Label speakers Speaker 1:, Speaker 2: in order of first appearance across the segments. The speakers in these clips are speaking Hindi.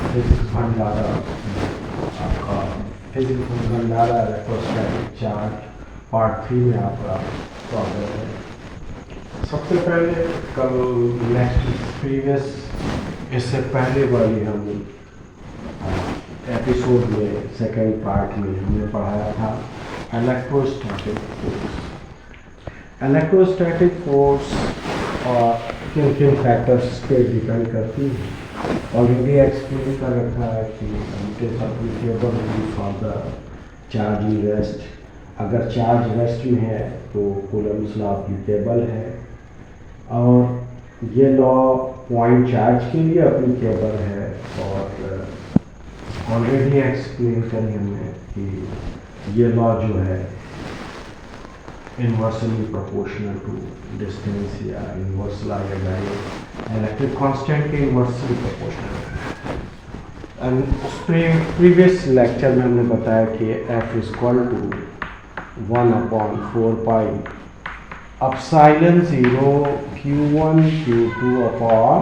Speaker 1: फिजिक्स भंडारा आपका फिजिक्स भंडारा इलेक्ट्रोस्टैटिक चार्ज पार्ट 3 में आपका स्वागत है। सबसे पहले कल नेक्स्ट प्रीवियस इससे पहले वाली हम एपिसोड में सेकेंड पार्ट में हमने पढ़ाया था इलेक्ट्रोस्टैटिक फोर्स। इलेक्ट्रोस्टैटिक फोर्स और किन किन फैक्टर्स पे डिपेंड करती है ऑलरेडी एक्सप्लेन कर रखा है कि it applicable for the charge in rest. अगर चार्ज रेस्ट में है तो कूलम्स लॉ अप्लीकेबल है, और ये लॉ पॉइंट चार्ज के लिए अप्लीकेबल है। और ऑलरेडी एक्सप्लेन करी हमने कि ये लॉ जो है इन्वर्सली प्रोपोर्शनल टू डिस्टेंस या इन्वर्स लॉ या इलेक्ट्रिक कांस्टेंट के इन्वर्सली प्रोपोर्शनल। प्रीवियस लेक्चर में हमने बताया कि F is equal to 1/4 pi epsilon 0 Q1 Q2 upon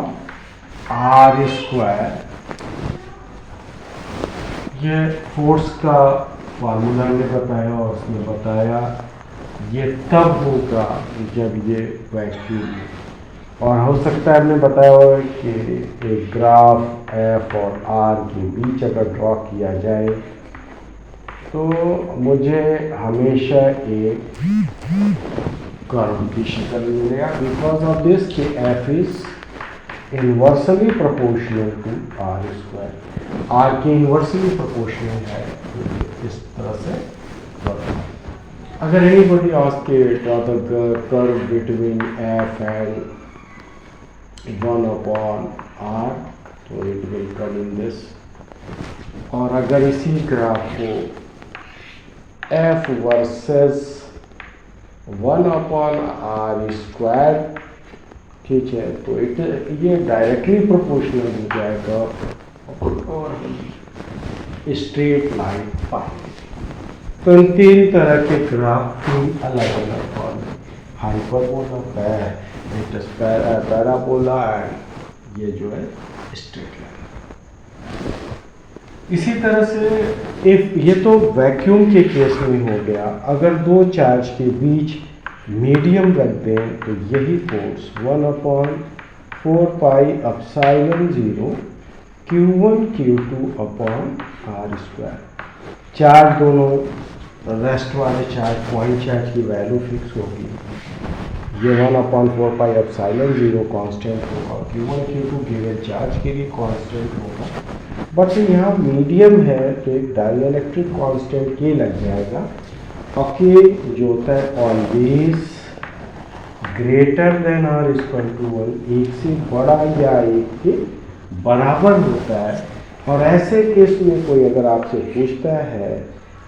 Speaker 1: R square. ये फोर्स का फार्मूला हमने बताया, और उसने बताया ये तब होगा जब ये वैक्यूम, और हो सकता है हमने बताया हो कि एक ग्राफ F और R के बीच अगर ड्रॉ किया जाए तो मुझे हमेशा एक कर्व की शक्ल मिलेगा, बिकॉज ऑफ दिस कि F is inversely proportional to R square. R के इन्वर्सली प्रोपोर्शनल है, तो इस तरह से अगर anybody ask draw the curve between F and 1/R, तो it will come in this. और अगर इसी ग्राफ को F वर्सेस 1/R स्क्वायर खींचे तो ये डायरेक्टली प्रोपोर्शनल हो जाएगा और स्ट्रेट लाइन पाएंगे। तो इन तीन तरह के ग्राफ की अलग अलग फॉर्म, हाइपरबोला, पैराबोला एंड ये जो है स्ट्रेट लाइन। इसी तरह से इफ ये तो वैक्यूम के केस में हो गया, अगर दो चार्ज के बीच मीडियम रख दें तो यही force 1/4 pi epsilon 0 Q1 Q2 upon R square. Charge दोनों रेस्ट वाले चार्ज पॉइंट चार्ज की वैल्यू फिक्स होगी। ये 1/4 पाई एप्सिलॉन 0 कांस्टेंट होगा, Q1 Q2 गिवन चार्ज के लिए कांस्टेंट होगा। बट यहाँ मीडियम है तो एक डाइलेक्ट्रिक कांस्टेंट के लग जाएगा, और के जो होता है always greater than R equal to 1, एक से बड़ा या एक के बराबर होता है। और ऐसे केस में कोई अगर आपसे पूछता है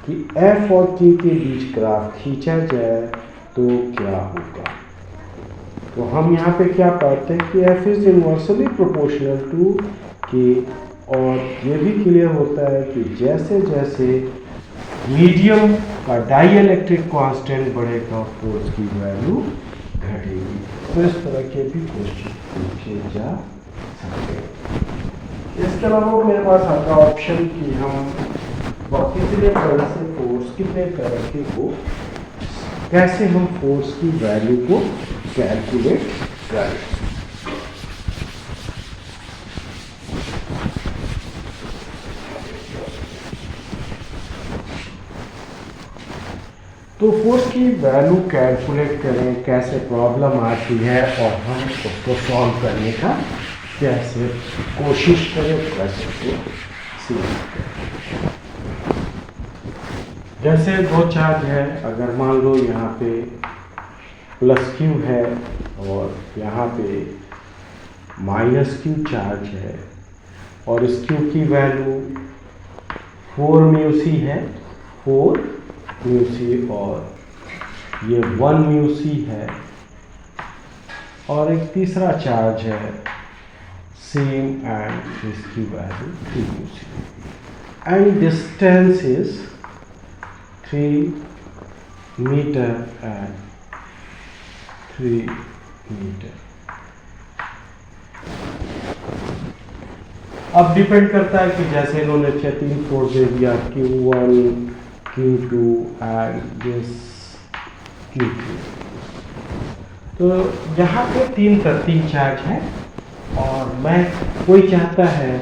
Speaker 1: कि F और K के बीच ग्राफ खींचा जाए तो क्या होगा, तो हम यहाँ पे क्या पाते हैं कि F is inversely proportional to K। और ये भी क्लियर होता है कि जैसे जैसे मीडियम का डाइलेक्ट्रिक कांस्टेंट बढ़ेगा फोर्स की वैल्यू घटेगी। तो इस तरह के भी क्वेश्चन पूछे जा सकते हैं। इसके अलावा मेरे पास आता ऑप्शन कि हम कितने तरह से फोर्स, कितने तरह के को कैसे हम फोर्स की वैल्यू को कैलकुलेट करें। तो फोर्स की वैल्यू कैलकुलेट करें, कैसे प्रॉब्लम आती है और हम उसको सॉल्व करने का कैसे कोशिश करें, कैसे सीखें। जैसे दो चार्ज है, अगर मान लो यहाँ पे प्लस Q है और यहाँ पे माइनस Q चार्ज है, और इस Q की वैल्यू 4 μc है, 4 μc, और ये 1 μc है, और एक तीसरा चार्ज है सेम एंड इसकी value 3 μc, and distance is 3 metre and 3 metre. अब डिपेंड करता है कि जैसे इन्होंने 3 फोर्स दे दिया, Q1, Q2 and this Q3। तो यहाँ पे 3 चार्ज है और मैं कोई चाहता है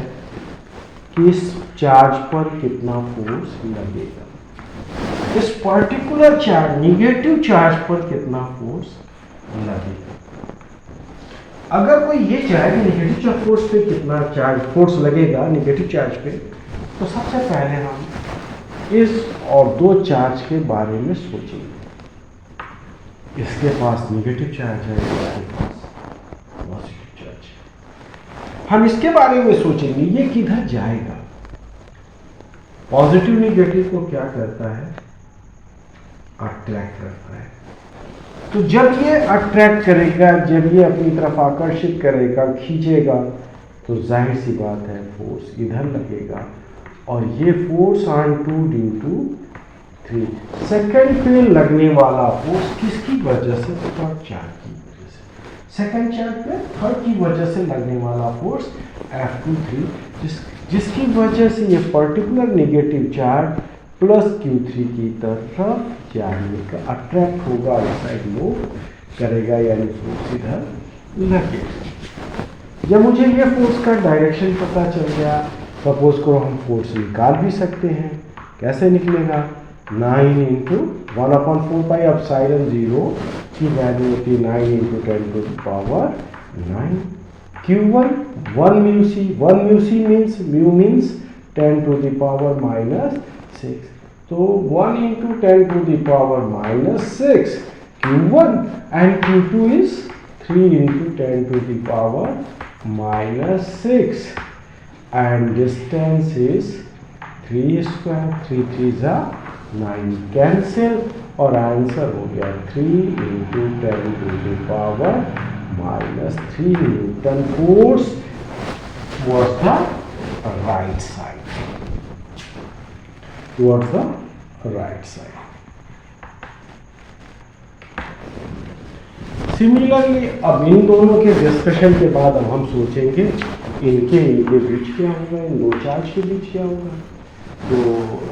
Speaker 1: कि इस चार्ज पर कितना फोर्स लगेगा, इस पर्टिकुलर चार्ज निगेटिव चार्ज पर कितना फोर्स लगेगा। अगर कोई ये चाहे नेगेटिव फोर्स पे कितना चार्ज फोर्स लगेगा निगेटिव चार्ज पे, तो सबसे पहले हम इस और 2 चार्ज के बारे में सोचेंगे। इसके पास नेगेटिव चार्ज है, इसके पास पॉजिटिव चार्ज है। हम इसके बारे में सोचेंगे ये किधर जाएगा। पॉजिटिव नेगेटिव को क्या करता है, अट्रैक्ट करता है। तो जब ये अट्रैक्ट करेगा, जब ये अपनी तरफ आकर्षित करेगा, खींचेगा, तो जाहिर सी बात है फोर्स इधर लगेगा और ये force on 2 due to 3 second पे लगने वाला फोर्स किसकी वजह से, थर्ड चार्ज की वजह से। सेकंड चार्ज पे थर्ड की वजह से लगने वाला फोर्स F23, जिसकी वजह से ये particular negative charge plus Q3 की तरफ जाने का अट्रैक्ट होगा, इस साइड मूव करेगा, यानी फोर्स इधर लगेगा। जब मुझे ये फोर्स का डायरेक्शन पता चल गया, सपोज को हम फोर्स निकाल भी सकते हैं। कैसे निकलेगा, 9 इंटू 1/4 पाई एप्सिलॉन 0 की वैल्यू होती है 9 into 10 to the power 9। Q1 1 mu C, 1 mu C means 10 to the power -6, तो 1 into 10 to the power -6 Q1 and Q2 is 3 into 10 to the power -6 and distance is 3 square, 3 3s are 9, cancel और आंसर हो गया 3 into 10 to the power -3 Newton force was the right side. Towards the right side. Similarly, अब इन दोनों के डिस्कशन के बाद अब हम सोचेंगे इनके बीच क्या होगा, इन 2 चार्ज के बीच क्या होगा। तो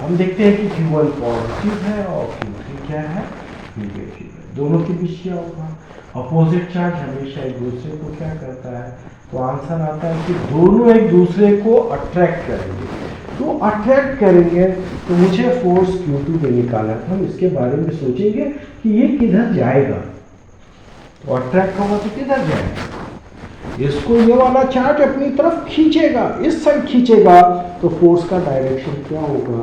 Speaker 1: हम देखते हैं कि Q1 पॉजिटिव है और Q3 क्या है, नेगेटिव है। दोनों के बीच क्या होगा, अपोजिट चार्ज हमेशा एक दूसरे को क्या करता है, तो आंसर आता है कि दोनों एक दूसरे को अट्रैक्ट करेंगे। तो अट्रैक्ट करेंगे तो मुझे फोर्स Q2 पे निकालना था, हम इसके बारे में सोचेंगे कि ये किधर जाएगा। तो अट्रैक्ट होगा तो किधर जाएगा, इसको ये वाला चार्ज अपनी तरफ खींचेगा, इस साइड खींचेगा, तो फोर्स का डायरेक्शन क्या होगा,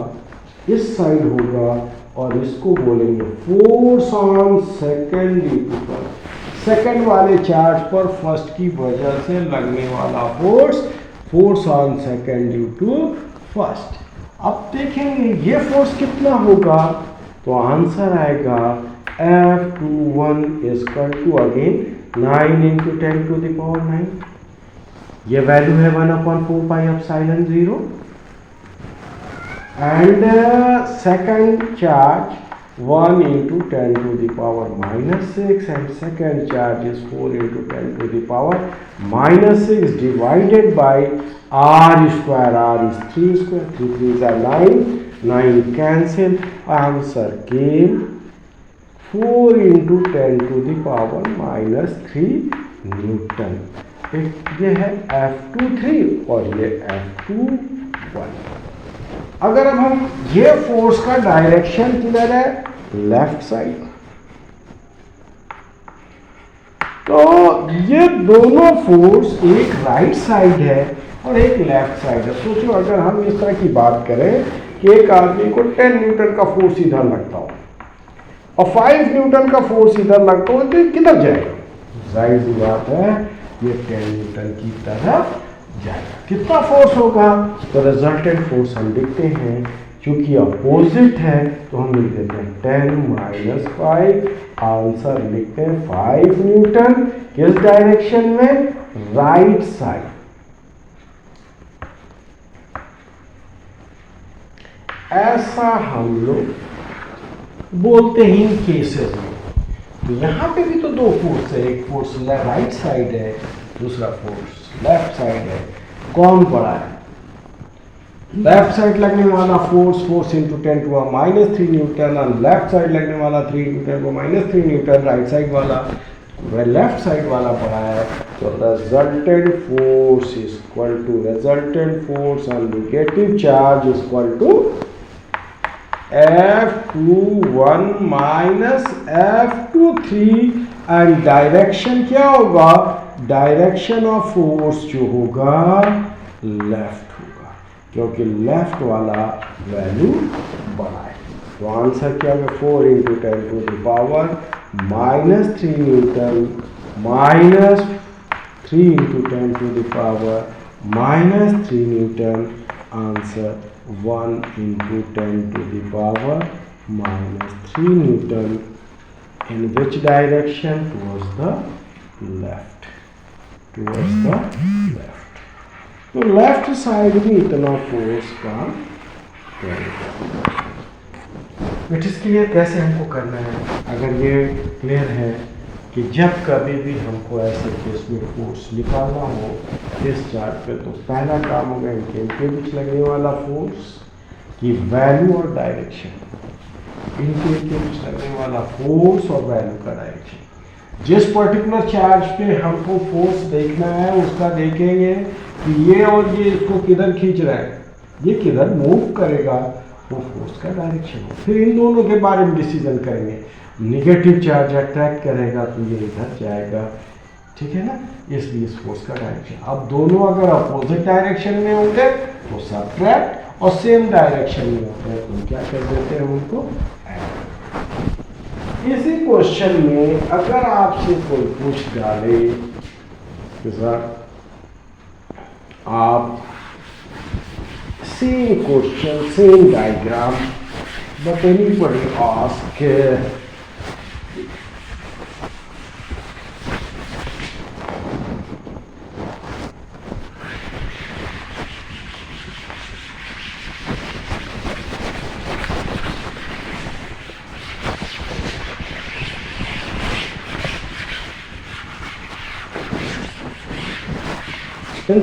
Speaker 1: इस साइड होगा और इसको बोलेंगे force on second due to first. Second वाले चार्ज पर फर्स्ट की वजह से लगने वाला force on second due to first. अब देखेंगे ये फोर्स कितना होगा, तो आंसर आएगा F21 equal to again 9 into 10 to the power 9, ये वैल्यू है 1/4 pi epsilon 0 and second charge 1 into 10 to the power -6 and second charge is 4 into 10 to the power -6 divided by r square, r is 3 square, 3 3s are 9, 9 cancel, answer came 4 into 10 to the power -3 Newton। ये है F23 और ये F21। अगर अब हम ये फोर्स का डायरेक्शन किधर है, लेफ्ट साइड, तो ये दोनों फोर्स एक राइट साइड है और एक लेफ्ट साइड है। सोचो अगर हम इस तरह की बात करें कि एक आदमी को 10 न्यूटन का फोर्स इधर लगता हो और 5 न्यूटन का फोर्स इधर लगता हो, तो किधर जाएगा, जाहिर सी बात है ये 10 न्यूटन की तरफ जाएगा। कितना फोर्स होगा, तो रिजल्टेंट फोर्स हम लिखते हैं, क्योंकि अपोजिट है तो हम लिख देते हैं 10 - 5, आंसर लिखते हैं 5 न्यूटन। किस डायरेक्शन में, राइट साइड। ऐसा हम लोग बोलते हैं इन केसेस में। तो यहाँ पे भी तो 2 फोर्स है, एक फोर्स राइट साइड है, दूसरा फोर्स लेफ्ट साइड है। कौन बड़ा है, लेफ्ट साइड लगने वाला फोर्स इंटू 10⁻³ न्यूटन, और लेफ्ट साइड लगने वाला 3 इंटू 10⁻³ न्यूटन, राइट साइड वाला वह लेफ्ट साइड वाला पड़ा है, तो resultant force on negative charge is equal to F21 minus F23, and direction क्या होगा, डायरेक्शन ऑफ फोर्स जो होगा लेफ्ट होगा, क्योंकि लेफ्ट वाला वैल्यू बड़ा है। तो आंसर क्या है, 4 into 10⁻³ Newton minus 3 into 10⁻³ Newton, answer 1 into 10⁻³ Newton. In which direction, towards the left, तो लेफ्ट साइड में इतना फोर्स काम करेगा। इट इज क्लियर कैसे हमको करना है। अगर ये क्लियर है कि जब कभी भी हमको ऐसे केस में फोर्स निकालना हो इस चार्ट पे, तो पहला काम होगा इनके बीच लगने वाला फोर्स की वैल्यू और डायरेक्शन, इनके बीच लगने वाला फोर्स और वैल्यू का डायरेक्शन। जिस पर्टिकुलर चार्ज पे हमको फोर्स देखना है उसका देखेंगे कि ये और ये इसको किधर खींच रहा है, ये किधर मूव करेगा, वो फोर्स का डायरेक्शन है। फिर इन दोनों के बारे में डिसीजन करेंगे। नेगेटिव चार्ज अट्रैक्ट करेगा तो ये इधर जाएगा, ठीक है ना, इसलिए इस फोर्स का डायरेक्शन। अब दोनों अगर अपोजिट डायरेक्शन में होंगे तो सब्ट्रैक्ट, और सेम डायरेक्शन में होते हैं तो क्या कर देते हैं, उनको ऐड। इसी क्वेश्चन में अगर आपसे कोई पूछ डाले कि सर आप same question, same diagram, but anybody ask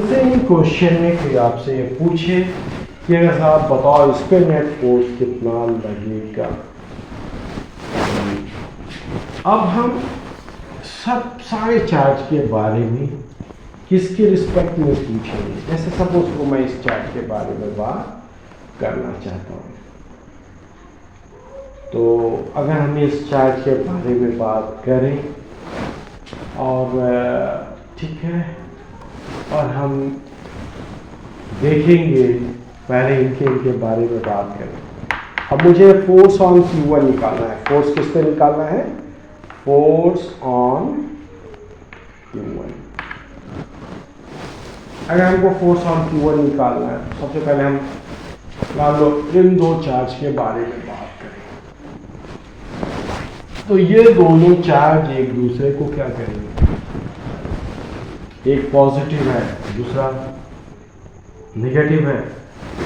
Speaker 1: same question में कोई आपसे ये पूछे कि अगर साहब बताओ इस पे नेट फोर्स कितना लगेगा। अब हम सब सारे चार्ज के बारे में किसके रिस्पेक्ट में पूछेंगे। जैसे सपोज को मैं इस चार्ज के बारे में बात करना चाहता हूँ, तो अगर हम इस चार्ज के बारे में बात करें और ठीक है, और हम देखेंगे पहले इनके बारे में बात करें। अब मुझे फोर्स ऑन Q1 निकालना है। फोर्स किस पे निकालना है, फोर्स ऑन Q1। अगर हमको फोर्स ऑन Q1 निकालना है, सबसे पहले हम मान लो इन दो चार्ज के बारे में बात करें। तो ये दोनों चार्ज एक दूसरे को क्या करेंगे, एक पॉजिटिव है दूसरा नेगेटिव है।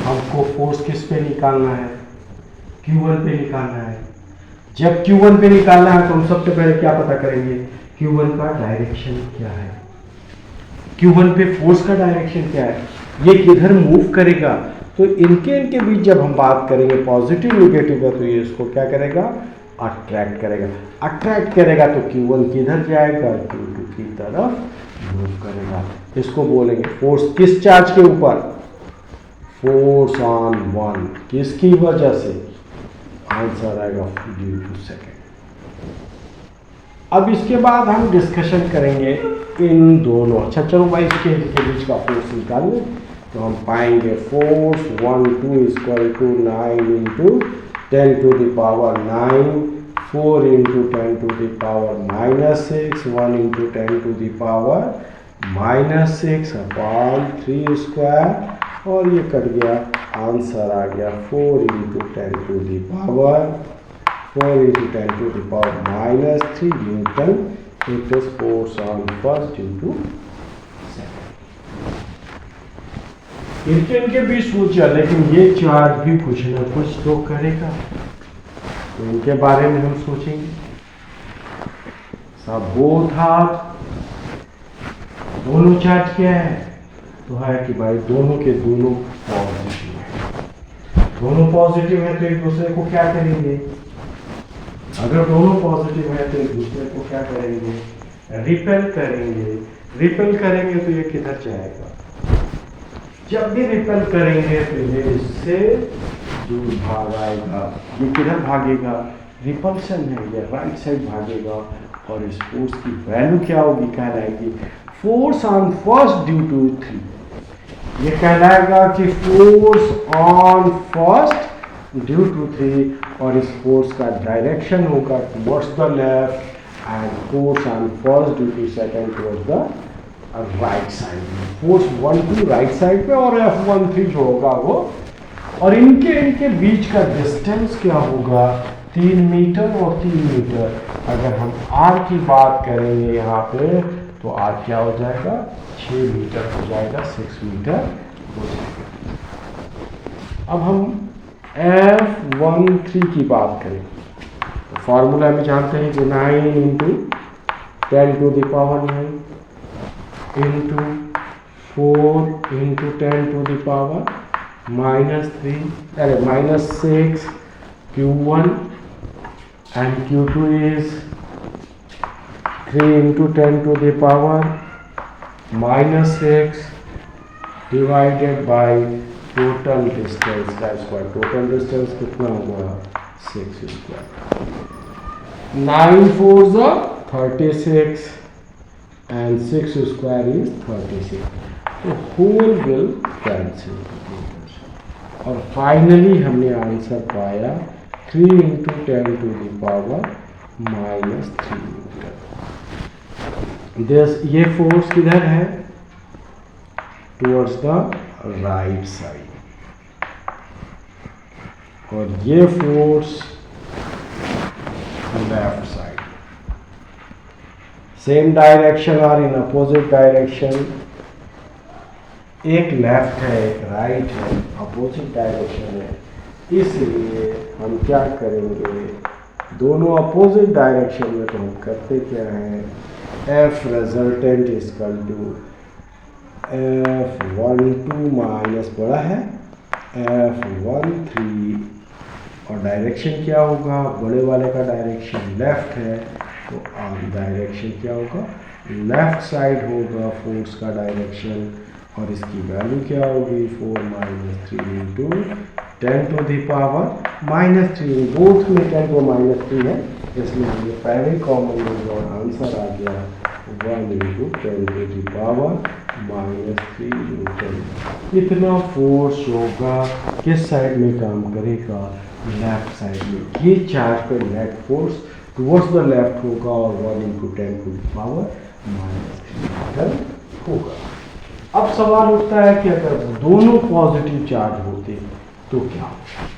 Speaker 1: हमको फोर्स किस पे निकालना है, Q1 पे निकालना है। जब Q1 पे निकालना है तो हम सबसे पहले क्या पता करेंगे, Q1 का डायरेक्शन क्या है, Q1 पे फोर्स का डायरेक्शन क्या है, ये किधर मूव करेगा। तो इनके बीच जब हम बात करेंगे पॉजिटिव नेगेटिव है, तो ये इसको क्या करेगा, अट्रैक्ट करेगा। अट्रैक्ट करेगा तो Q1 किधर जाएगा, Q2 की तरफ मूव करेगा। इसको बोलेंगे फोर्स किस चार्ज के ऊपर, फोर्स ऑन 1। किसकी वजह से, आंसर आएगा ड्यू टू सेकेंड। अब इसके बाद हम डिस्कशन करेंगे इन दोनों। अच्छा चलो भाई इसके बीच का फोर्स निकाल लें, तो हम पाएंगे force 1 2 equal to 9 into 10⁻⁹, 4 into 10⁻⁻6, 1 into 10⁻⁻6 upon 3 square, और ये कट गया, आंसर आ गया 4 into 10⁻⁻3 newton. It is force on first into second. इनके भी सोचा, लेकिन ये चार्ज भी कुछ ना कुछ तो करेगा, तो इनके बारे में हम सोचेंगे। सब बोथ हाफ, दोनों चार्ज क्या है, तो है कि भाई दोनों के दोनों पॉजिटिव है। दोनों पॉजिटिव है तो एक दूसरे को क्या करेंगे, अगर दोनों पॉजिटिव है तो एक दूसरे को क्या करेंगे, रिपेल करेंगे। रिपेल करेंगे तो ये किधर जाएगा, जब भी रिपेल करेंगे तो ये इससे दूर भागेगा। ये किधर भागेगा, रिपल्शन है, ये राइट साइड भागेगा। और इस फोर्स की वैल्यू क्या होगी, कहलाएगी force on first due to 3। ये कहलाएगा कि force on first due to 3, और इस फोर्स का डायरेक्शन होगा towards the left, and force on first due to second towards the right side. Force 1 2 right side पे और F13 जो होगा वो, और इनके बीच का डिस्टेंस क्या होगा, 3 मीटर और 3 मीटर। अगर हम R की बात करेंगे यहाँ पे तो R क्या हो जाएगा, 6 मीटर हो जाएगा, 6 मीटर हो जाएगा। अब हम F13 की बात करें तो फॉर्मूला में जानते हैं कि 9 into 10 to the power 9 into 4 into 10 to the power -6 Q1 and Q2 is 3 into 10 to the power -6 divided by total distance का स्क्वायर। टोटल डिस्टेंस कितना होगा, 6 square. 9 4s are 36 and 6 square is 36. तो whole will cancel, और फाइनली हमने आंसर पाया 3 into 10 to the power -3 metre. ये फोर्स किधर है, टुवर्ड्स द राइट साइड, और ये force left side. Same direction और इन अपोजिट डायरेक्शन, एक लेफ्ट है एक राइट है, अपोजिट डायरेक्शन है, इसलिए हम क्या करेंगे, दोनों अपोजिट डायरेक्शन में तो हम करते क्या हैं, F resultant is equal to F12 minus बड़ा है F13, और डायरेक्शन क्या होगा, बड़े वाले का डायरेक्शन लेफ्ट है तो डायरेक्शन क्या होगा, लेफ्ट साइड होगा फोर्स का डायरेक्शन, और इसकी वैल्यू क्या होगी, 4 - 3 into 10 to the power -3। Both में 10 को -3 है, इसलिए हमें पहले कॉमन लेंगे और आंसर आ गया 1 into 10 to the power -3 newton. इतना फोर्स होगा किस साइड में काम करेगा, लेफ्ट साइड में। ये चार्ज पे net force towards the left होगा और 1 into 10 to the power -3 newton होगा। अब सवाल उठता है कि अगर दोनों पॉजिटिव चार्ज होते तो क्या होता।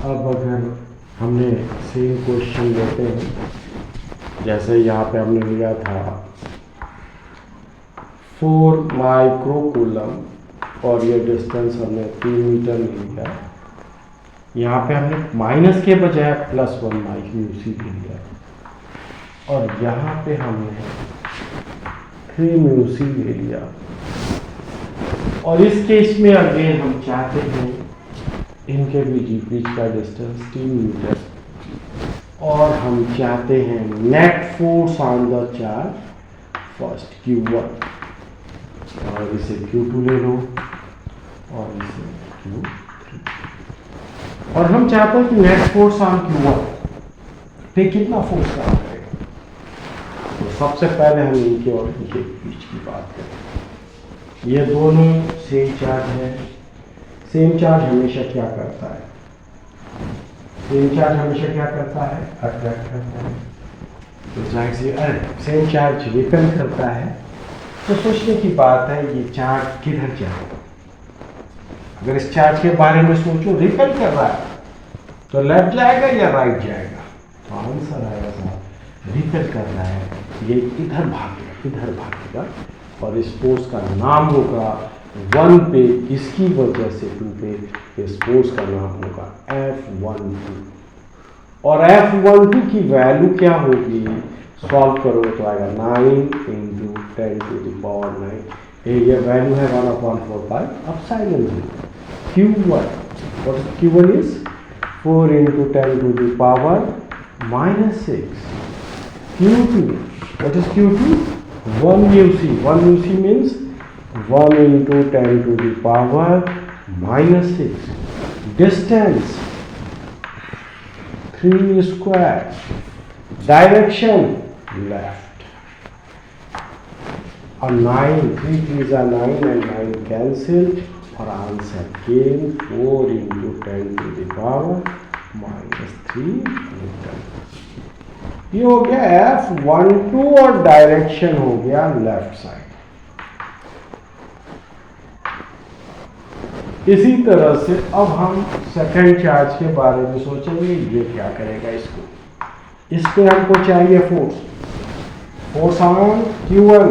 Speaker 1: अब अगर हमने सेम क्वेश्चन लेते हैं, जैसे यहाँ पे हमने लिया था 4 माइक्रोकूलम और ये डिस्टेंस हमने 3 मीटर लिया, यहाँ पे हमने माइनस के बजाय +1 म्यूसी लिया, और यहाँ पे हमने 3 म्यूसी ले लिया। और इस केस में अगेन हम चाहते हैं इनके बीच का डिस्टेंस 3 मीटर, और हम चाहते हैं net force on the charge first Q1, और इसे Q2 ले लो और इसे Q3, और हम चाहते हैं कि नेट फोर्स ऑन Q1 पे कितना फोर्स काम करेगा। तो सबसे पहले हम इनके और इनके बीच की बात करें। ये दोनों सेम चार्ज है, सेम चार्ज हमेशा क्या करता है? सेम चार्ज हमेशा क्या करता है? अट्रैक्ट करता है। तो जाहिर सी सेम चार्ज रिपेल करता है। तो सोचने की बात है ये चार्ज किधर जाएगा? अगर इस चार्ज के बारे में सोचो, रिपेल कर रहा है तो लेफ्ट जाएगा या राइट जाएगा? तो आंसर आएगा साहब रिपेल कर रहा है, ये इधर भागेगा और इस फोर्स का नाम होगा 1 पे इसकी वजह से 2 पे इस फोर्स का नाम होगा F12 और F12 की वैल्यू क्या होगी? सॉल्व करोगे तो आएगा 9 × 10⁻⁹। ये वैल्यू है 1/4 pi epsilon 0। Q1, what is Q1 is 4 × 10⁻⁻6। Q2, what is Q2? 1 μc. 1 μc means 1 × 10⁻⁻6. Distance 3 square. Direction left. A 9, 3 3s are 9 and 9 cancelled. और आंसर केम 4 × 10⁻³ न्यूटन। ये हो गया F12 और डायरेक्शन हो गया लेफ्ट साइड। इसी तरह से अब हम सेकंड चार्ज के बारे में सोचेंगे। ये क्या करेगा? इस पे हमको चाहिए force on Q1,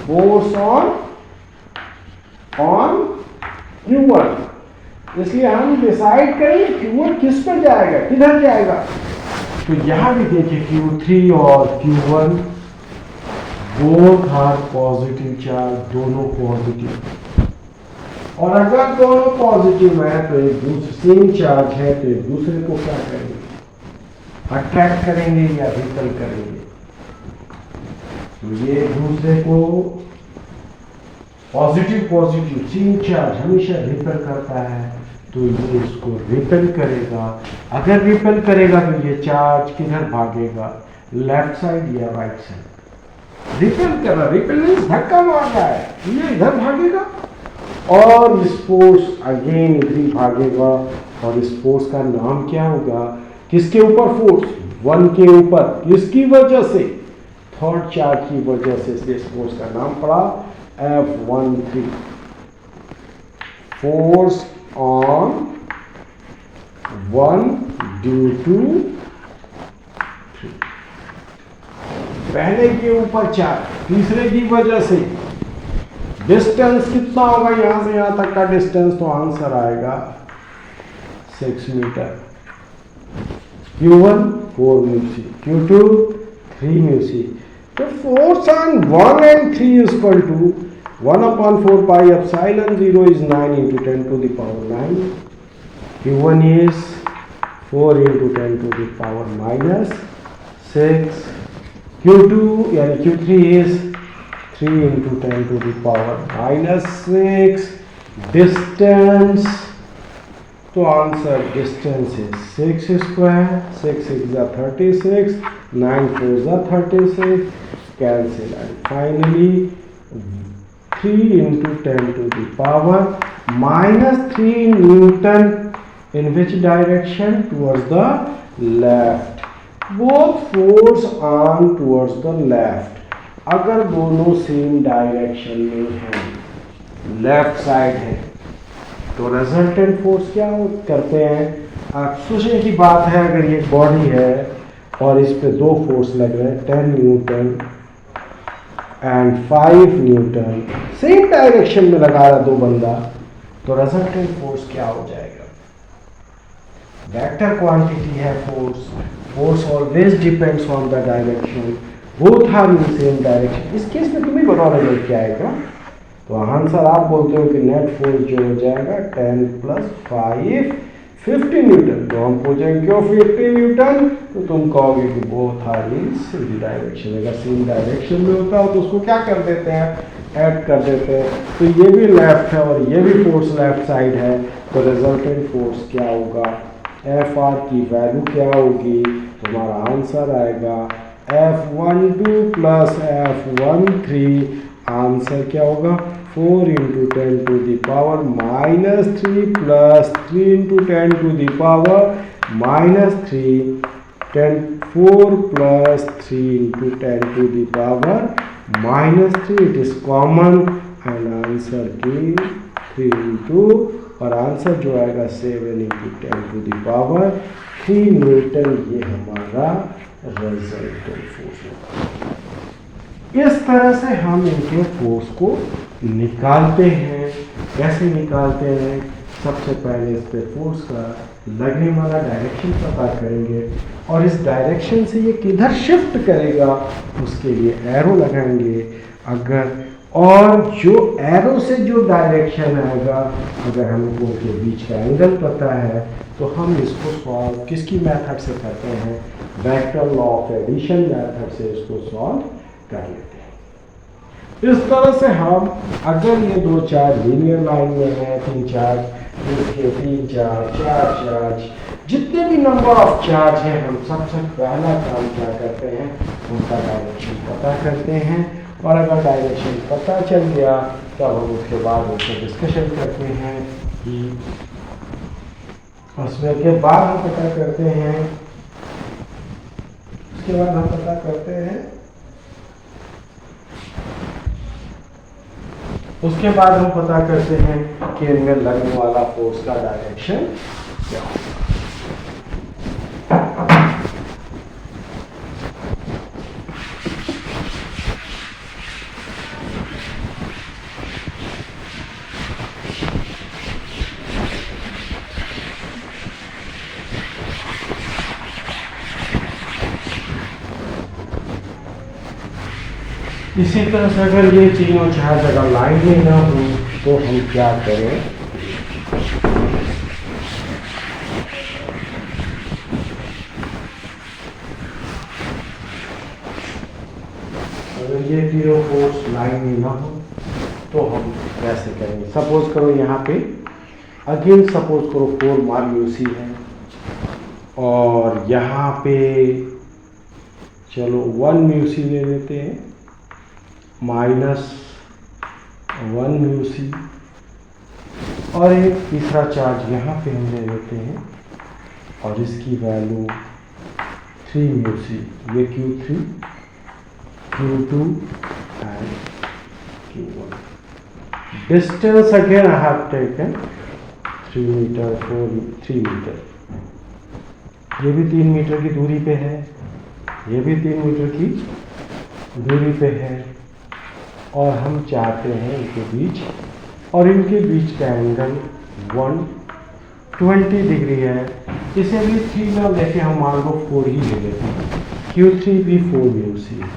Speaker 1: force on Q1। इसलिए हम डिसाइड करेंगे Q1 किस पर जाएगा, किधर जाएगा। तो यहां भी देखिए Q3 और Q1 both are positive charge, दोनों पॉजिटिव। और अगर दोनों पॉजिटिव है तो एक दूसरे सेम चार्ज है तो एक दूसरे को क्या करेंगे? अट्रैक्ट करेंगे या रिपेल करेंगे? तो ये एक दूसरे को पॉजिटिव सेम चार्ज हमेशा रिपेल करता है तो ये इसको रिपेल करेगा। अगर रिपेल करेगा तो ये चार्ज किधर भागेगा? लेफ्ट साइड या राइट साइड? रिपेल कर रहा, रिपेल मींस धक्का मार रहा है, ये इधर भागेगा और इस फोर्स अगेन इधर ही भागेगा। और इस फोर्स का नाम क्या होगा? किसके ऊपर फोर्स? 1 के ऊपर। किसकी वजह से? थर्ड चार्ज की वजह से इस फोर्स का नाम पड़ा F13। Force on 1 due to 3। पहले के ऊपर चार्ज, तीसरे की वजह से। डिस्टेंस कितना होगा यहां से यहां तक का डिस्टेंस? तो आंसर आएगा 6 metre. Q1 4 μc, Q2 3 μc। तो force on 1 and 3 is equal to 1/4 pi epsilon 0 is 9 × 10⁻⁹. Q1 is 4 × 10⁻⁻6। Q2 यानी Q3 is 3 × 10⁻⁻6। डिस्टेंस, तो answer distance is 6 square. 6 6 are 36, 9 4s are 36, cancel, and finally 3 × 10⁻³ Newton in which direction? Towards the left. Both force on towards the left। अगर दोनों सेम डायरेक्शन में हैं, लेफ्ट साइड है, तो रिजल्टेंट फोर्स क्या करते हैं? आप सोचने की बात है, अगर ये बॉडी है और इस पे 2 फोर्स लग रहे हैं, 10 Newton and 5 Newton, same direction में लगा रहा 2 बंदा, तो रिजल्टेंट फोर्स क्या हो जाएगा? वेक्टर क्वांटिटी है force always depends on the direction, both are in same direction. इस केस में तुम्हें बताओ रिजल्ट क्या आएगा? तो आंसर आप बोलते हो कि नेट फोर्स जो हो जाएगा 10 + 5 50 न्यूटन। तो हम पूछेंगे क्यों 50 न्यूटन? तो तुम कहोगे कि both are in same direction. अगर सेम डायरेक्शन में होता है तो उसको क्या कर देते हैं? ऐड कर देते हैं। तो ये भी लेफ्ट है और ये भी फोर्स लेफ्ट साइड है, तो रिजल्टेंट फोर्स क्या होगा? Fr की वैल्यू क्या होगी? तुम्हारा आंसर आएगा F12 + F13 आंसर क्या होगा 4 into 10 to the power -3 plus 3 into 10 to the power -3 4 plus 3 into 10 to the power -3 it is common and answer की 3 इंटू और आंसर जो आएगा 7 into 10 to the power 3 newton. ये हमारा रिजल्टेंट फोर्स होगा। इस तरह से हम इनके फोर्स को निकालते हैं। कैसे निकालते हैं? सबसे पहले इस पे फोर्स का लगने वाला डायरेक्शन पता करेंगे और इस डायरेक्शन से ये किधर शिफ्ट करेगा उसके लिए एरो लगाएंगे। अगर और जो एरो से जो डायरेक्शन आएगा अगर हमको उनके बीच का एंगल पता है तो हम इसको सॉल्व किसकी मेथड से करते हैं? Vector law of addition method से इसको सॉल्व कर लेते हैं। इस तरह से हम अगर ये दो चार्ज लीनियर लाइन में है, तीन चार्ज इसके तीन चार्ज चार चार्ज जितने भी नंबर ऑफ चार्ज हैं हम सबसे पहला काम क्या करते हैं उनका डायरेक्शन पता करते हैं और अगर डायरेक्शन पता चल गया तब हम उसके बाद उनसे डिस्कशन करते हैं कि उसमें के बाद हम पता करते हैं उसके बाद हम पता करते हैं उसके बाद हम पता करते हैं कि इनमें लगने वाला फोर्स का डायरेक्शन क्या होगा। इसी तरह से अगर ये तीनों चार्ज अगर लाइन में ना हो तो हम क्या करें? अगर ये तीनों फोर्स लाइन में ना हो तो हम कैसे करेंगे? सपोज करो यहाँ पे अगेन सपोज करो 4 मार म्यूसी है और यहाँ पे चलो 1 म्यूसी ले लेते हैं -1 म्यूसी और एक तीसरा चार्ज यहाँ पे हम ले लेते हैं और इसकी वैल्यू 3 म्यूसी। ये Q3 Q2 and Q1। Distance again I have taken 3 metre 3 metre. ये भी 3 मीटर की दूरी पे है, ये भी 3 मीटर की दूरी पे है और हम चाहते हैं इनके बीच और इनके बीच का एंगल 120 डिग्री है। इसे भी 3 ना लेके हम मान लो 4 ही ले लेते हैं। Q3 भी 4 म्यूसी है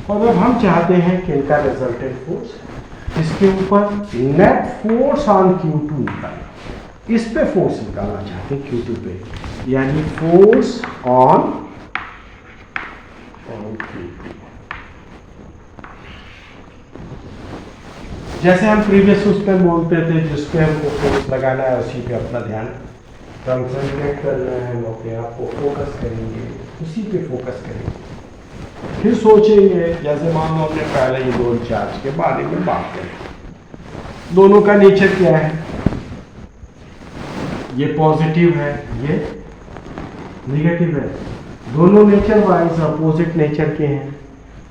Speaker 1: और अब हम चाहते हैं कि इनका रिजल्टेंट फोर्स इसके ऊपर नेट फोर्स ऑन Q2 निकालना। इस पे फोर्स निकालना चाहते हैं Q2 पे, यानी फोर्स ऑन Q2। जैसे हम प्रीवियस उस पर बोलते थे जिस पे हमको फोर्स लगाना है उसी पे अपना ध्यान कंसंट्रेट करना है, हम अपने आप को फोकस करेंगे, उसी पे फोकस करेंगे। फिर सोचेंगे जैसे मान लो हमने पहले ये दो चार्ज के बारे में बात करें। दोनों का नेचर क्या है? ये पॉजिटिव है, ये नेगेटिव है। दोनों नेचर वाइज अपोजिट नेचर के हैं।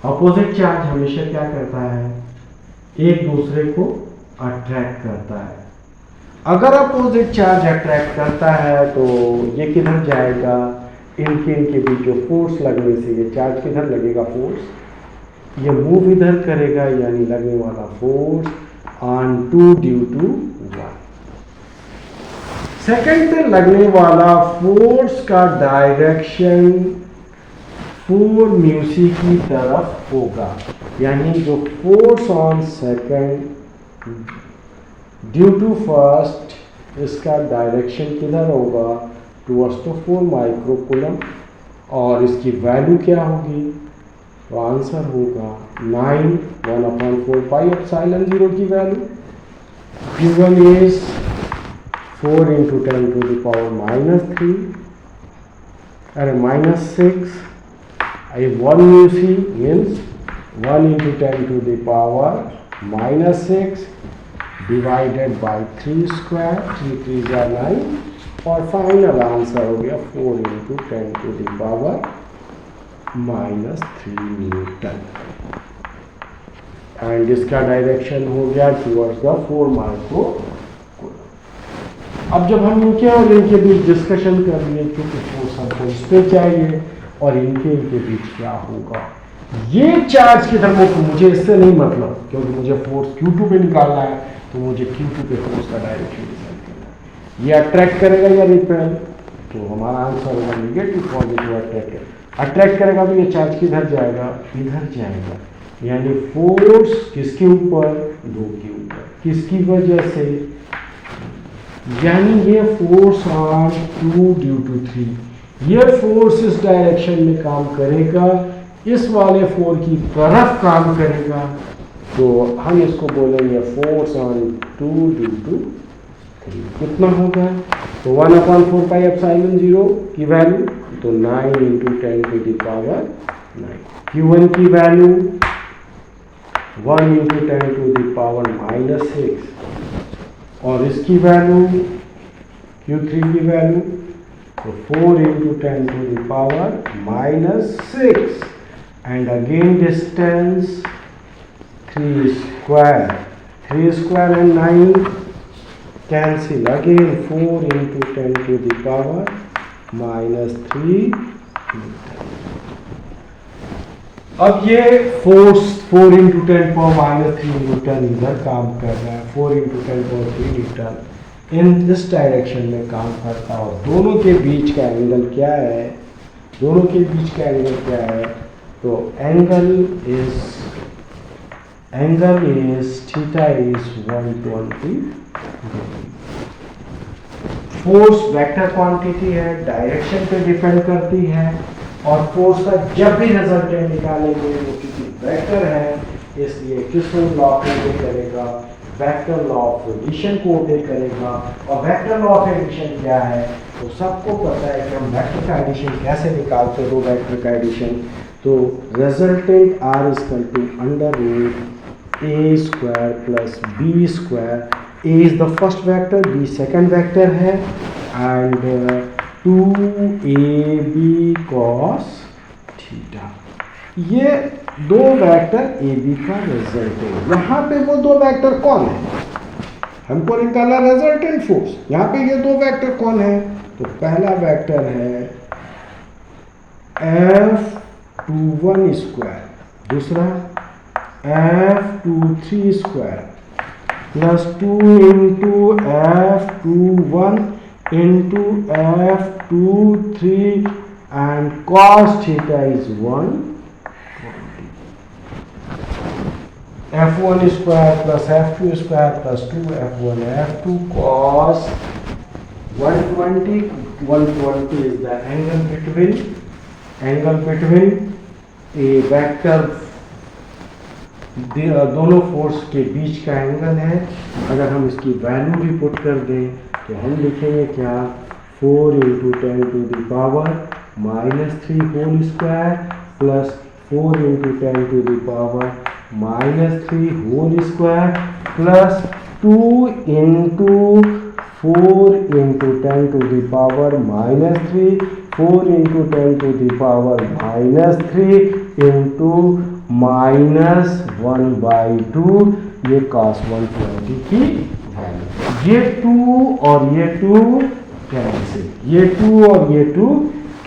Speaker 1: अपोजिट चार्ज हमेशा क्या करता है? एक दूसरे को अट्रैक्ट करता है। अगर अपोजिट चार्ज अट्रैक्ट करता है तो ये किधर जाएगा? इनके बीच जो फोर्स लगने से ये चार्ज किधर लगेगा? फोर्स ये मूव इधर करेगा, यानी लगने वाला force on 2 due to 1। Second पे लगने वाला फोर्स का डायरेक्शन 4 म्यूसी की तरफ होगा, यानी जो force on second due to first इसका डायरेक्शन किधर होगा? टुवर्ड्स तो 4 माइक्रोकूलम और इसकी वैल्यू क्या होगी? तो आंसर होगा 9 1/4 पाई एप्सिलॉन 0 की value. Q1 is 4 into 10 to the power -3 अरे -6 1 mu C means 1 into 10 to the power minus 6 divided by 3 square, 3 3s are 9 और फाइनल आंसर हो गया 4 into 10 to the power minus 3 Newton and इसका डायरेक्शन हो गया टुवर्ड्स द 4 माइक्रो। अब जब हम इनके और इनके बीच डिस्कशन कर लिए क्योंकि फोर्स हमको इस पे चाहिए और इनके बीच क्या होगा, ये चार्ज किधर मुझे इससे नहीं मतलब, क्योंकि मुझे फोर्स Q2 पे निकालना है तो मुझे Q2 पे फोर्स का डायरेक्शन डिसाइड करना है। ये अट्रैक्ट करेगा या रिपेल, तो हमारा आंसर होगा नेगेटिव पॉजिटिव अट्रैक्ट करेगा तो ये चार्ज किधर जाएगा, इधर जाएगा, यानी फोर्स किसके ऊपर, 2 के ऊपर, किसकी वजह से, यानी ये फोर्स ऑन 2 ड्यू टू 3, ये फोर्स इस डायरेक्शन में काम करेगा, इस वाले 4 की तरफ काम करेगा, तो हम इसको बोलेंगे फोर्स ऑन 2 ड्यू टू 3। कितना होगा, तो 1/4 पाई एप्सिलॉन 0 की वैल्यू, तो 9 into 10 to the power 9। Q1 की value 1 into 10 to the power minus 6 और इसकी वैल्यू Q3 की वैल्यू तो 4 into 10 to the power minus 6 and again distance 3 square, 3 square and 9 cancel, again 4 into 10 to the power minus 3 Newton. अब ये force 4 into 10 power minus 3 Newton इधर काम कर रहा है, 4 into 10 power 3 न्यूटन इन इस डायरेक्शन में काम करता है, और दोनों के बीच का एंगल क्या है, दोनों के बीच का एंगल क्या है, तो angle is theta is 120 degree. Force vector quantity है, डायरेक्शन पे डिपेंड करती है, और फोर्स का जब भी रिजल्टेंट निकालेंगे वो क्योंकि वेक्टर है इसलिए किस लॉ को ओबे करेगा, वेक्टर लॉ ऑफ एडिशन को ओबे करेगा। और वेक्टर लॉ ऑफ एडिशन क्या है, तो सबको पता है कि हम वेक्टर का एडिशन कैसे निकालते हैं, दो वेक्टर का एडिशन, तो resultant R is equal to under root A square plus B square. A is the first vector, B second vector है, and 2AB cos थीटा, ये दो वेक्टर AB का रिजल्ट है। यहाँ पे वो दो वेक्टर कौन है, हमको निकालना रिजल्टेंट फोर्स, यहाँ पे ये दो वेक्टर कौन है, तो पहला वेक्टर है F21 स्क्वायर, दूसरा F23 square plus 2 into F21 into F23 and cos theta is 120। F1 square plus F2 square plus 2F1 F2 cos 120। 120 is the angle between a vector, दोनों फोर्स के बीच का एंगल है। अगर हम इसकी वैल्यू भी पुट कर दें तो हम लिखेंगे क्या, 4 into 10 to the power minus 3 whole square plus 4 into 10 to the power minus 3 whole square plus 2 into 4 into 10 to the power minus 3, 4 into 10 to the power minus 3 into minus 1/2, ये cos 120 की वैल्यू। ये 2 और ये 2 कैंसिल, ये 2 और ये 2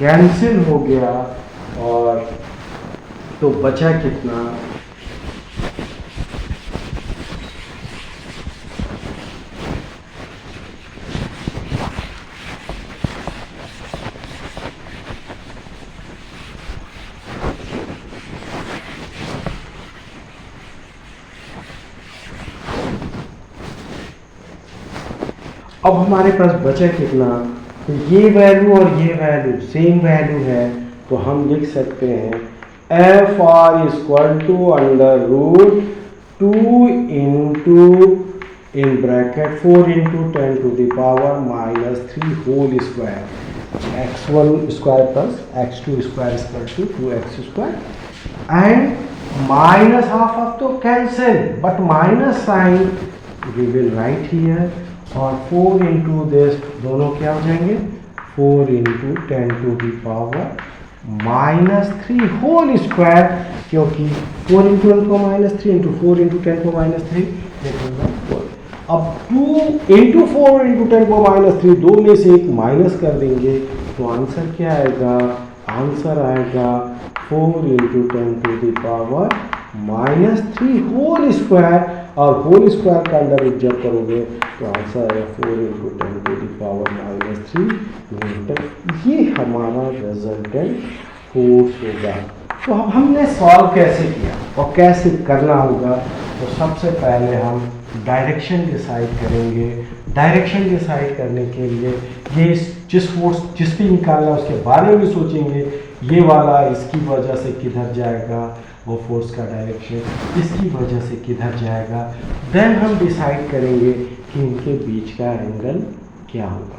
Speaker 1: कैंसिल हो गया, और तो बचा कितना, अब हमारे पास बचा कितना, तो ये वैल्यू और ये वैल्यू सेम वैल्यू है, तो हम लिख सकते हैं F R equal to under root 2 into in bracket 4 into 10 to the power minus 3 whole square, x1 square plus x2 square equal to 2x square, and minus half half तो cancel, but minus sign we will write here, और 4 इंटू दिस दोनों क्या हो जाएंगे, 4 into 10 to the power -3 whole square, क्योंकि 4 इंटू 10 को -3 इंटू 4 इंटू 10 को -3, अब 2 इंटू 4 इंटू 10 को -3, दो में से एक माइनस कर देंगे तो आंसर क्या आएगा, आंसर आएगा 4 into 10 to the power -3 whole square, और होल स्क्वायर का अंडर रूट जब करोगे तो आंसर आएगा 4 into 10 to the power -3 newton. ये हमारा रिजल्टेंट फोर्स होगा। तो अब हमने सॉल्व कैसे किया और कैसे करना होगा, तो सबसे पहले हम डायरेक्शन डिसाइड करेंगे। डायरेक्शन डिसाइड करने के लिए ये जिस फोर्स जिस भी निकालना उसके बारे में सोचेंगे, ये वाला इसकी वजह से किधर जाएगा, वो फोर्स का डायरेक्शन इसकी वजह से किधर जाएगा। देन हम डिसाइड करेंगे कि इनके बीच का एंगल क्या होगा।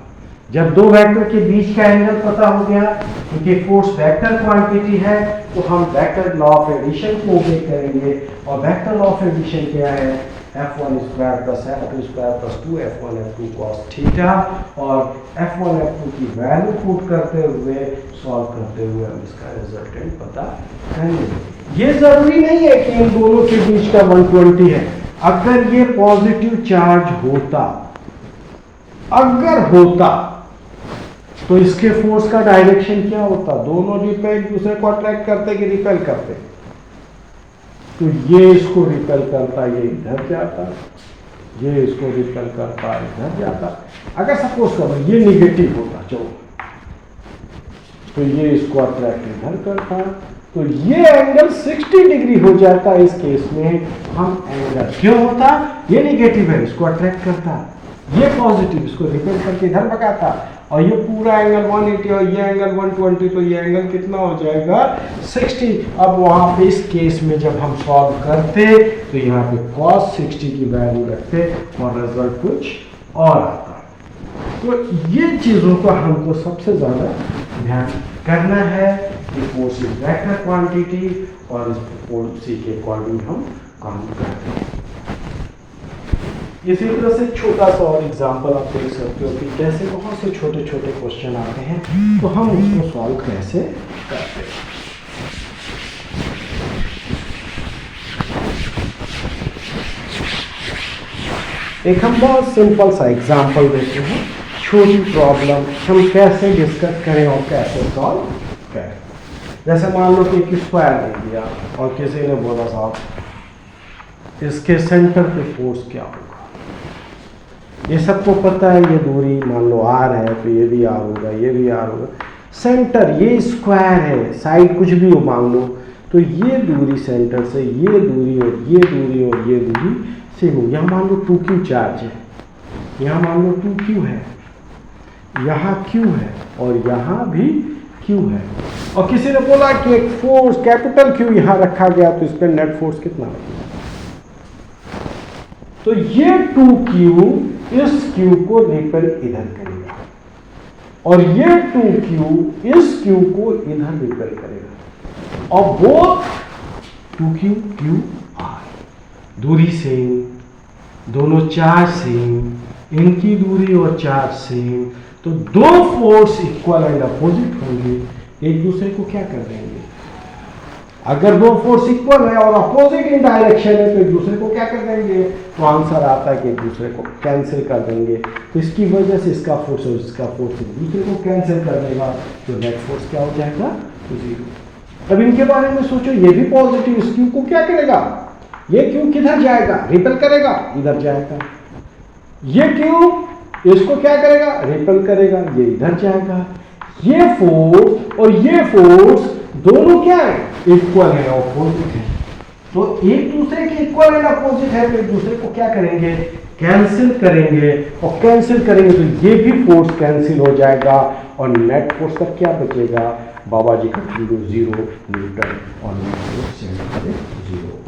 Speaker 1: जब दो वेक्टर के बीच का एंगल पता हो गया, क्योंकि फोर्स वेक्टर क्वांटिटी है, तो हम वेक्टर लॉ ऑफ एडिशन को ओबे करेंगे, और वेक्टर लॉ ऑफ एडिशन क्या है, F1 square plus F2 square plus 2F1 F2 cos theta, और F1 F2 की वैल्यू पुट करते हुए सॉल्व करते हुए हम इसका रिजल्टेंट पता करेंगे। ये जरूरी नहीं है कि इन दोनों के बीच का 120 है। अगर ये पॉजिटिव चार्ज होता, अगर होता, तो इसके फोर्स का डायरेक्शन क्या होता, दोनों एक दूसरे को अट्रैक्ट करते कि रिपेल करते, तो ये इसको रिपेल करता, ये इधर जाता, ये इसको रिपेल करता, इधर जाता। अगर सपोज करो ये निगेटिव होता, चलो, तो ये इसको अट्रैक्ट इधर करता, तो ये एंगल 60 डिग्री हो जाता। इस केस में हम एंगल क्यों होता, ये निगेटिव है, इसको अट्रैक्ट करता, ये पॉजिटिव, इसको रिपेल करके इधर भगाता, और ये पूरा एंगल 180 और ये एंगल 120, तो ये एंगल कितना हो जाएगा, 60। अब वहां पे इस केस में जब हम सॉल्व करते तो यहाँ पे cos 60 की वैल्यू रखते और रिजल्ट कुछ और आता। तो ये चीज़ों को हमको सबसे ज़्यादा ध्यान करना है कि फोर्स इज वेक्टर क्वांटिटी, और इस फोर्स के अकॉर्डिंग हम काम करते हैं। इसी तरह से छोटा सा और एग्जांपल आप देख सकते हो कि कैसे बहुत से छोटे छोटे क्वेश्चन आते हैं, तो हम उसको सॉल्व कैसे करते हैं। एक हम बहुत सिंपल सा एग्जांपल देते हैं, छोटी प्रॉब्लम हम कैसे डिस्कस करें और कैसे सॉल्व करें। जैसे मान लो कि एक स्क्वायर दे दिया और किसी ने बोला साहब इसके सेंटर पे फोर्स क्या होगा। ये सबको पता है, ये दूरी मान लो r है, तो ये भी r होगा, ये भी r होगा। सेंटर ये स्क्वायर है, साइड कुछ भी हो मान लो, तो ये दूरी सेंटर से ये दूरी और ये दूरी और ये दूरी सेम हो। यहाँ मान लो 2q चार्ज है, यहाँ मान लो 2q है, यहाँ q है और यहाँ भी q है, और किसी ने बोला कि एक फोर्स कैपिटल Q यहाँ रखा गया, तो इस पर नेट फोर्स कितना लगेगा। तो ये 2q इस q को रिपेल इधर करेगा, और ये 2q इस q को इधर रिपेल करेगा, और बोथ 2q q r दूरी सेम, दोनों चार्ज सेम, इनकी दूरी और चार्ज सेम, तो दो फोर्स इक्वल एंड अपोजिट होंगे, एक दूसरे को क्या कर देंगे। अगर दो फोर्स इक्वल है और अपोजिट इन डायरेक्शन है, तो एक दूसरे को क्या कर देंगे, तो आंसर आता है कि एक दूसरे को कैंसिल कर देंगे। तो इसकी वजह से इसका फोर्स और इसका फोर्स एक दूसरे को कैंसिल कर देगा, तो नेट फोर्स क्या हो जाएगा, तो 0। अब इनके बारे में सोचो, ये भी पॉजिटिव, इस क्यू को क्या करेगा, ये क्यू किधर जाएगा, रिपेल करेगा, इधर जाएगा। ये क्यू इसको क्या करेगा, रिपेल करेगा, ये इधर जाएगा। ये फोर्स और ये फोर्स दोनों क्या है, इक्वल है, अपोजिट है, तो एक दूसरे के इक्वल एंड अपोजिट है, तो एक दूसरे को क्या करेंगे, कैंसिल करेंगे, और कैंसिल करेंगे तो ये भी फोर्स कैंसिल हो जाएगा, और नेट फोर्स का क्या बचेगा, बाबा जी का 0 न्यूटन, और नेट फोर्स 0।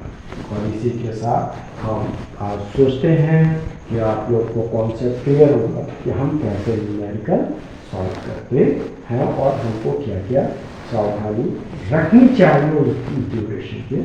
Speaker 1: और इसी के साथ हम आज सोचते हैं कि आप लोग को कॉन्सेप्ट क्लियर होगा कि हम कैसे न्यूमेरिकल सॉल्व करते हैं, और हमको क्या क्या सावधानी रखनी चाहिए उसकी ड्यूरेशन के